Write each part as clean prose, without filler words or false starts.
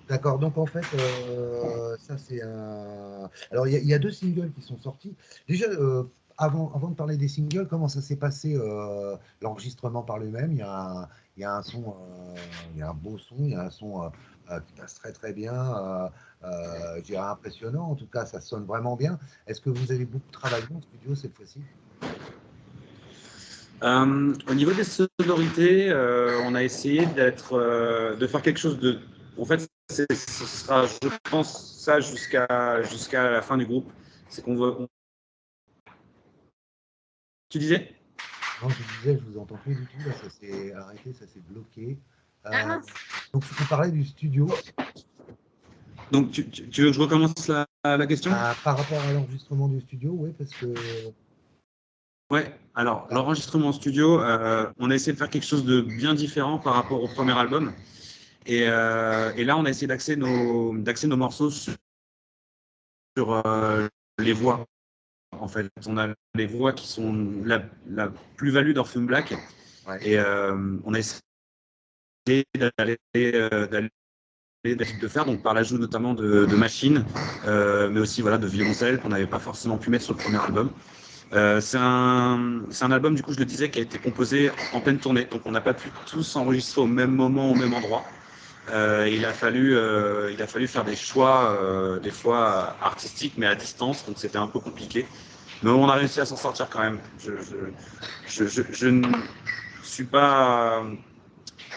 D'accord, donc en fait, ça c'est un. Alors il y a deux singles qui sont sortis. Déjà, avant de parler des singles, comment ça s'est passé l'enregistrement par lui-même? Il y a un son, il y a un beau son, il y a un son qui passe très très bien, je dirais impressionnant. En tout cas, ça sonne vraiment bien. Est-ce que vous avez beaucoup travaillé en studio cette fois-ci? Au niveau des sonorités, on a essayé de faire quelque chose de. En fait, ce sera, je pense, ça jusqu'à la fin du groupe. C'est qu'on veut. Tu disais? Non, je disais, je vous entends plus du tout. Là, ça s'est arrêté, ça s'est bloqué. Ah Euh, mince. donc, on parlait du studio. Donc, tu veux que je recommence la question? Par rapport à l'enregistrement du studio, oui, parce que. Ouais, alors l'enregistrement en studio, on a essayé de faire quelque chose de bien différent par rapport au premier album. Et là, on a essayé d'axer nos morceaux sur les voix. En fait, on a les voix qui sont la plus-value d'Orpheum Black. Ouais. Et on a essayé de faire, donc par l'ajout notamment de machines, mais aussi voilà, de violoncelles qu'on n'avait pas forcément pu mettre sur le premier album. C'est un album, du coup, je le disais, qui a été composé en pleine tournée. Donc, on n'a pas pu tous enregistrer au même moment, au même endroit. Il a fallu faire des choix, des fois artistiques, mais à distance. Donc, c'était un peu compliqué. Mais on a réussi à s'en sortir quand même. Je ne suis pas.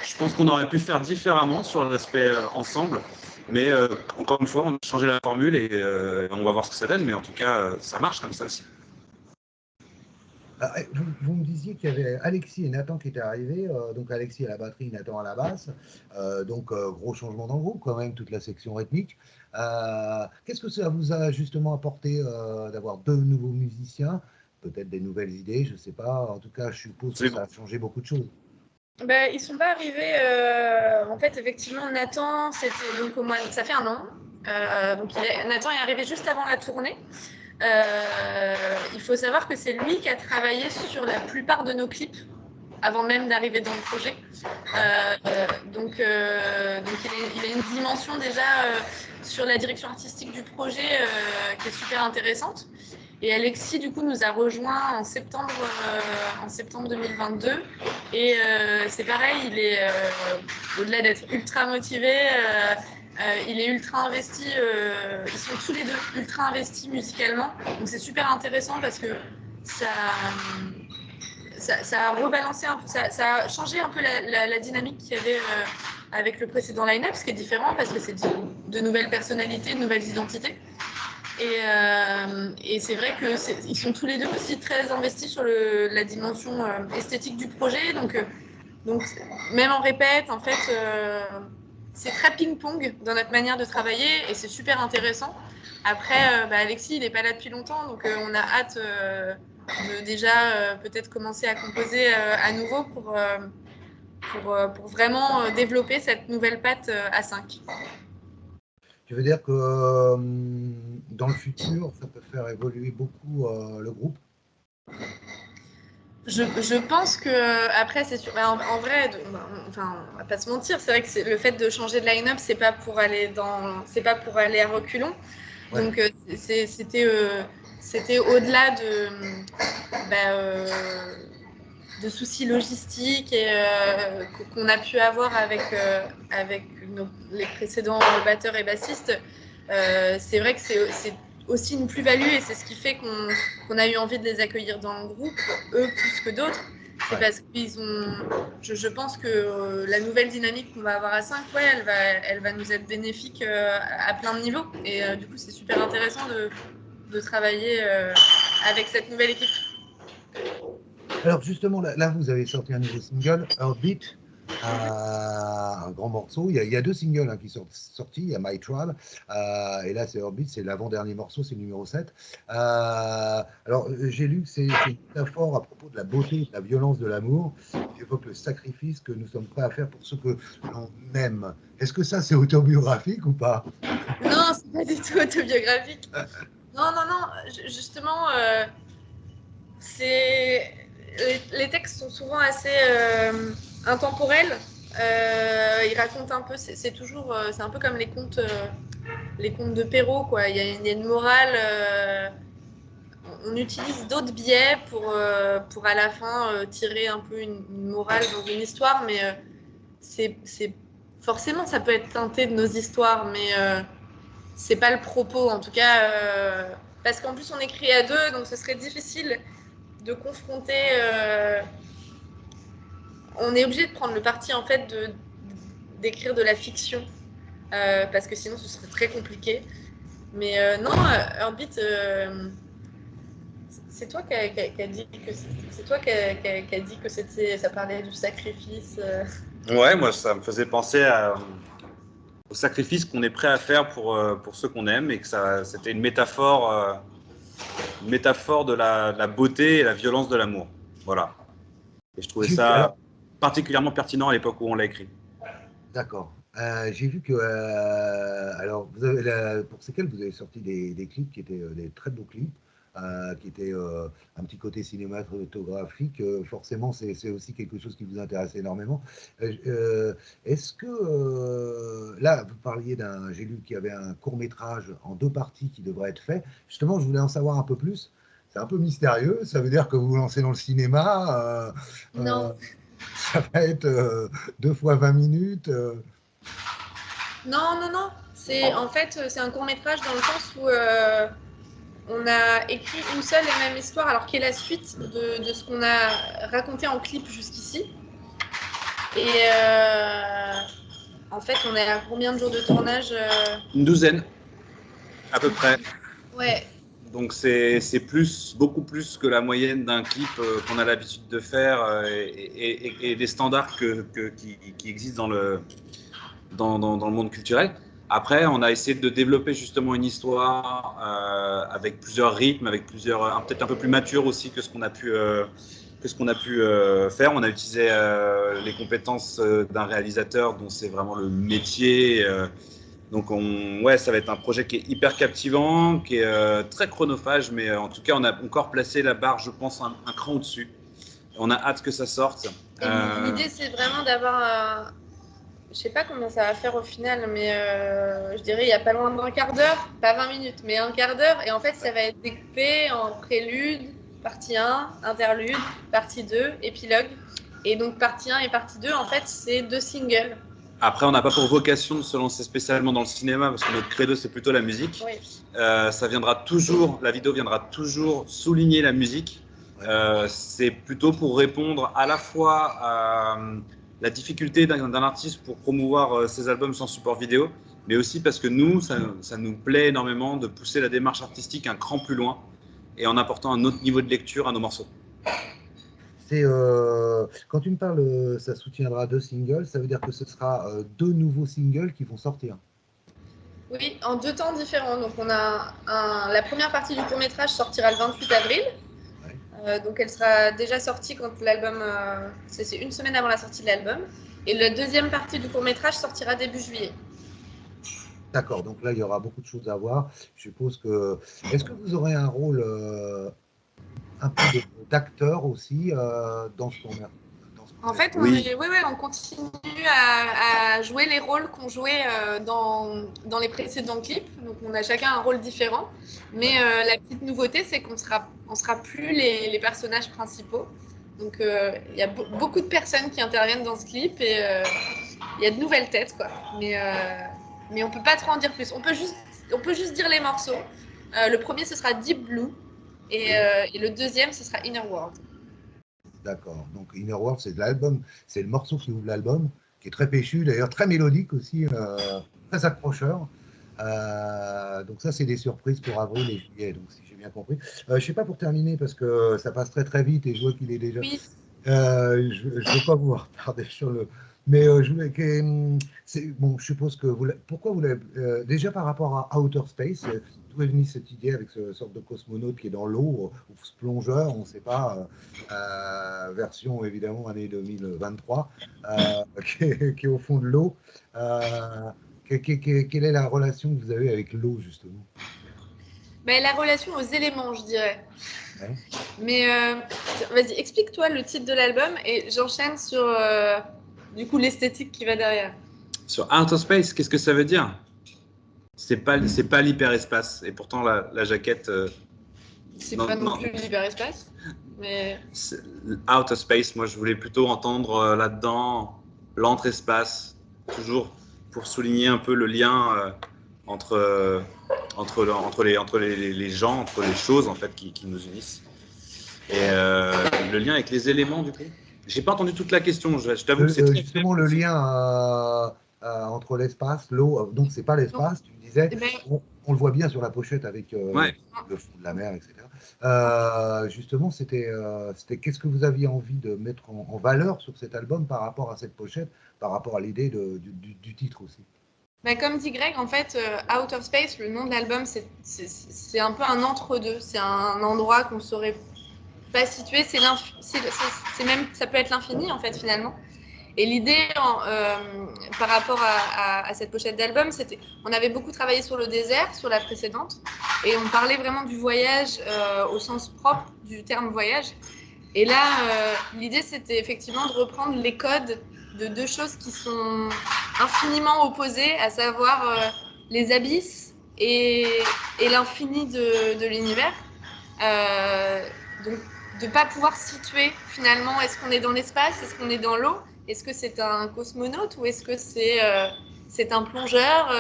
Je pense qu'on aurait pu faire différemment sur l'aspect ensemble. Mais encore une fois, on a changé la formule et on va voir ce que ça donne. Mais en tout cas, ça marche comme ça aussi. Vous me disiez qu'il y avait Alexis et Nathan qui étaient arrivés. Donc Alexis à la batterie, Nathan à la basse. Donc gros changement dans le groupe quand même, toute la section rythmique. Qu'est-ce que ça vous a justement apporté d'avoir deux nouveaux musiciens? Peut-être des nouvelles idées, je ne sais pas. En tout cas, je suppose que ça a changé beaucoup de choses. Ils ne sont pas arrivés. En fait, effectivement, Nathan, c'était donc au mois. Ça fait un an. Donc Nathan est arrivé juste avant la tournée. Il faut savoir que c'est lui qui a travaillé sur la plupart de nos clips avant même d'arriver dans le projet. Donc il a une dimension déjà sur la direction artistique du projet qui est super intéressante. Et Alexis, du coup, nous a rejoints en septembre 2022. Et c'est pareil, il est, au-delà d'être ultra motivé, il est ultra investi. Ils sont tous les deux ultra investis musicalement. Donc c'est super intéressant parce que ça a rebalancé un peu, ça a changé un peu la dynamique qu'il y avait avec le précédent line-up, ce qui est différent parce que c'est de nouvelles personnalités, de nouvelles identités. Et c'est vrai qu'ils sont tous les deux aussi très investis sur la dimension esthétique du projet. Donc, même en répète, en fait, c'est très ping-pong dans notre manière de travailler et c'est super intéressant. Après, Alexis, il n'est pas là depuis longtemps, donc on a hâte de déjà peut-être commencer à composer à nouveau pour vraiment développer cette nouvelle patte à 5. Tu veux dire que dans le futur, ça peut faire évoluer beaucoup le groupe? Je pense que après c'est sûr. En vrai, on va pas se mentir, c'est vrai que le fait de changer de line-up, c'est pas pour aller à reculons. Ouais. Donc c'était au-delà de soucis logistiques et qu'on a pu avoir avec les précédents batteurs et bassistes. C'est vrai que c'est aussi une plus-value et c'est ce qui fait qu'on a eu envie de les accueillir dans le groupe, eux plus que d'autres. C'est parce qu'ils ont. Je pense que la nouvelle dynamique qu'on va avoir à 5, elle va nous être bénéfique à plein de niveaux. Et du coup, c'est super intéressant de travailler avec cette nouvelle équipe. Alors justement, là, vous avez sorti un nouveau single, Heartbeat, un grand morceau. Il y a deux singles qui sont sortis, il y a My Tribe, et là c'est Heartbeat, c'est l'avant-dernier morceau, c'est le numéro 7. Alors j'ai lu que c'est une métaphore à propos de la beauté et de la violence de l'amour, qui évoque le sacrifice que nous sommes prêts à faire pour ceux que l'on aime. Est-ce que ça c'est autobiographique ou pas? Non, c'est pas du tout autobiographique. Non, justement, les textes sont souvent assez intemporels. Il raconte un peu, c'est toujours, c'est un peu comme les contes de Perrault, quoi. Il y a une morale. On utilise d'autres biais pour à la fin tirer un peu une morale dans une histoire, mais c'est forcément ça peut être teinté de nos histoires, mais c'est pas le propos, en tout cas, parce qu'en plus on écrit à deux, donc ce serait difficile de confronter. On est obligé de prendre le parti en fait d'écrire de la fiction, parce que sinon ce serait très compliqué. Mais non, Heartbeat, c'est toi qui a dit que c'est toi qui a dit que ça parlait du sacrifice. Ouais, moi ça me faisait penser au sacrifice qu'on est prêt à faire pour ceux qu'on aime, et que c'était une métaphore de la beauté et la violence de l'amour. Voilà. Et je trouvais ça particulièrement pertinent à l'époque où on l'a écrit. D'accord. J'ai vu que, alors, pour Séquelles, vous avez sorti des clips qui étaient des très beaux clips, qui étaient un petit côté cinématographique. Forcément, c'est aussi quelque chose qui vous intéresse énormément. Est-ce que, là, vous parliez j'ai lu qu'il y avait un court-métrage en 2 parties qui devrait être fait. Justement, je voulais en savoir un peu plus. C'est un peu mystérieux. Ça veut dire que vous vous lancez dans le cinéma. Non. Ça va être 2 fois 20 minutes. Non. En fait, c'est un court-métrage dans le sens où on a écrit une seule et même histoire, alors qui est la suite de ce qu'on a raconté en clip jusqu'ici. Et en fait, on est à combien de jours de tournage Une douzaine, à peu près. Ouais. Donc c'est beaucoup plus que la moyenne d'un clip qu'on a l'habitude de faire et des standards qui existent dans le monde culturel. Après, on a essayé de développer justement une histoire avec plusieurs rythmes, avec peut-être un peu plus mature aussi que ce qu'on a pu faire. On a utilisé les compétences d'un réalisateur dont c'est vraiment le métier. Donc, ça va être un projet qui est hyper captivant, qui est très chronophage, mais en tout cas, on a encore placé la barre, je pense, un cran au-dessus. On a hâte que ça sorte. L'idée, c'est vraiment d'avoir je sais pas combien ça va faire au final, mais je dirais il y a pas loin d'un quart d'heure, pas 20 minutes, mais un quart d'heure. Et en fait, ça va être découpé en prélude, partie 1, interlude, partie 2, épilogue. Et donc, partie 1 et partie 2, en fait, c'est 2 singles. Après, on n'a pas pour vocation de se lancer spécialement dans le cinéma, parce que notre credo, c'est plutôt la musique. Oui. La vidéo viendra toujours souligner la musique. C'est plutôt pour répondre à la fois à la difficulté d'un artiste pour promouvoir ses albums sans support vidéo, mais aussi parce que nous, ça nous plaît énormément de pousser la démarche artistique un cran plus loin et en apportant un autre niveau de lecture à nos morceaux. Quand tu me parles, ça soutiendra 2 singles, ça veut dire que ce sera 2 nouveaux singles qui vont sortir. Oui, en 2 temps différents. Donc, on a la première partie du court-métrage sortira le 28 avril. Donc elle sera déjà sortie quand l'album, c'est une semaine avant la sortie de l'album. Et la deuxième partie du court-métrage sortira début juillet. D'accord, donc là il y aura beaucoup de choses à voir. Je suppose que. Est-ce que vous aurez un rôle un peu d'acteur aussi dans ce tournage? En fait, on continue à jouer les rôles qu'on jouait dans les précédents clips. Donc, on a chacun un rôle différent. Mais la petite nouveauté, c'est qu'on sera plus les personnages principaux. Donc, il y a beaucoup de personnes qui interviennent dans ce clip et il y a de nouvelles têtes, quoi. Mais on peut pas trop en dire plus. On peut juste dire les morceaux. Le premier, ce sera Deep Blue et le deuxième, ce sera Inner World. D'accord. Donc Inner World, c'est de l'album, c'est le morceau qui ouvre l'album, qui est très péchu, d'ailleurs très mélodique aussi, très accrocheur. Donc ça, c'est des surprises pour avril et juillet, donc si j'ai bien compris. Je ne sais pas pour terminer, parce que ça passe très très vite et je vois qu'il est déjà... Oui. Je ne veux pas vous retarder sur le... Mais je voulais que... Bon, je suppose que pourquoi vous l'avez... déjà par rapport à Outer Space, d'où est venue cette idée avec ce sorte de cosmonaute qui est dans l'eau, ou ce plongeur, on ne sait pas, version évidemment année 2023, qui est au fond de l'eau. Quelle est la relation que vous avez avec l'eau, justement? La relation aux éléments, je dirais. Ouais. Mais vas-y, explique-toi le titre de l'album et j'enchaîne sur du coup l'esthétique qui va derrière. Sur Outer Space, qu'est-ce que ça veut dire? C'est pas l'hyperespace. Et pourtant, la jaquette. C'est pas non plus l'hyperespace. Mais... Outer Space, moi, je voulais plutôt entendre là-dedans l'entre-espace, toujours pour souligner un peu le lien entre les gens, entre les choses en fait qui nous unissent. Et le lien avec les éléments, du coup. J'ai pas entendu toute la question. Je t'avoue que c'est très justement le lien entre l'espace, l'eau. Donc c'est pas l'espace. Tu me disais. On le voit bien sur la pochette avec le fond de la mer, etc. Justement, c'était qu'est-ce que vous aviez envie de mettre en valeur sur cet album par rapport à cette pochette, par rapport à l'idée du titre aussi. Comme dit Greg, en fait, Out of Space, le nom de l'album, c'est un peu un entre-deux. C'est un endroit qu'on ne saurait pas situer. Même, ça peut être l'infini, en fait, finalement. Et l'idée, par rapport à cette pochette d'album, c'était, on avait beaucoup travaillé sur le désert, sur la précédente, et on parlait vraiment du voyage au sens propre du terme voyage. Et là, l'idée, c'était effectivement de reprendre les codes de deux choses qui sont infiniment opposées, à savoir les abysses et l'infini de l'univers. Donc, de ne pas pouvoir situer finalement, est-ce qu'on est dans l'espace, est-ce qu'on est dans l'eau, est-ce que c'est un cosmonaute ou est-ce que c'est un plongeur,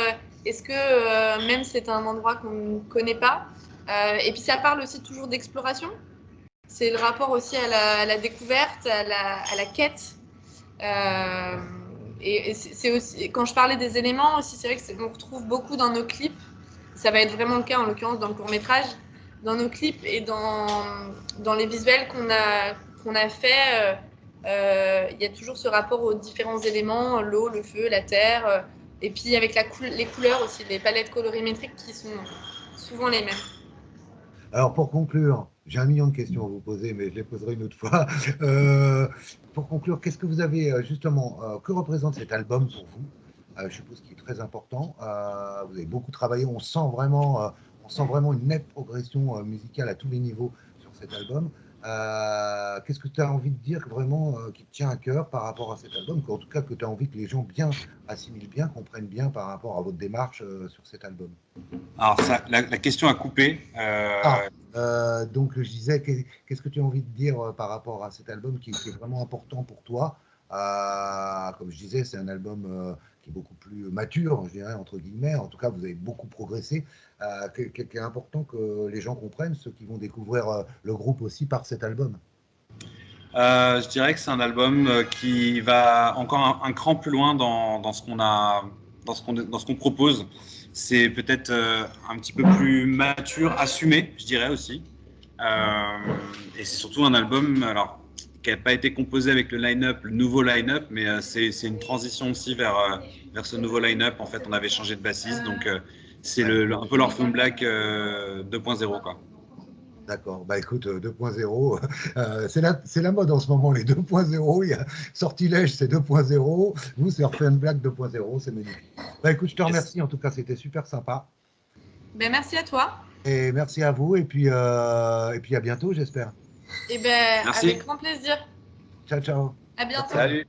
est-ce que même c'est un endroit qu'on ne connaît pas. Et puis ça parle aussi toujours d'exploration. C'est le rapport aussi à la découverte, à la quête. Et c'est aussi, quand je parlais des éléments aussi, c'est vrai qu'on retrouve beaucoup dans nos clips. Ça va être vraiment le cas en l'occurrence dans le court-métrage. Dans nos clips et dans les visuels qu'on a fait, il y a toujours ce rapport aux différents éléments, l'eau, le feu, la terre, et puis avec les couleurs aussi, les palettes colorimétriques qui sont souvent les mêmes. Alors pour conclure, j'ai 1 million de questions à vous poser, mais je les poserai une autre fois. Pour conclure, qu'est-ce que vous avez justement, que représente cet album pour vous? Je suppose qu'il est très important. Vous avez beaucoup travaillé, on sent vraiment une nette progression musicale à tous les niveaux sur cet album. Qu'est-ce que tu as envie de dire vraiment qui te tient à cœur par rapport à cet album, en tout cas que tu as envie que les gens bien assimilent bien, comprennent bien par rapport à votre démarche sur cet album? Alors, la question a coupé. Donc, je disais, qu'est-ce que tu as envie de dire par rapport à cet album qui est vraiment important pour toi? Comme je disais, c'est un album qui est beaucoup plus mature, je dirais, entre guillemets. En tout cas, vous avez beaucoup progressé. Qui est important que les gens comprennent, ceux qui vont découvrir le groupe aussi par cet album. Je dirais que c'est un album qui va encore un cran plus loin dans ce qu'on propose. C'est peut-être un petit peu plus mature, assumé, je dirais aussi. Et c'est surtout un album qui n'a pas été composé avec le line-up, le nouveau line-up, mais c'est une transition aussi vers ce nouveau line-up. En fait, on avait changé de bassiste, donc c'est un peu l'Orphan Black 2.0, quoi. D'accord, bah écoute, 2.0, c'est la mode en ce moment, les 2.0, il y a Sortilège, c'est 2.0, vous c'est Orphan Black 2.0, c'est magnifique. Bah écoute, je te remercie, en tout cas, c'était super sympa. Ben, merci à toi. Et merci à vous, et puis à bientôt, j'espère. Et ben, avec grand plaisir. Ciao, ciao. À bientôt. Salut.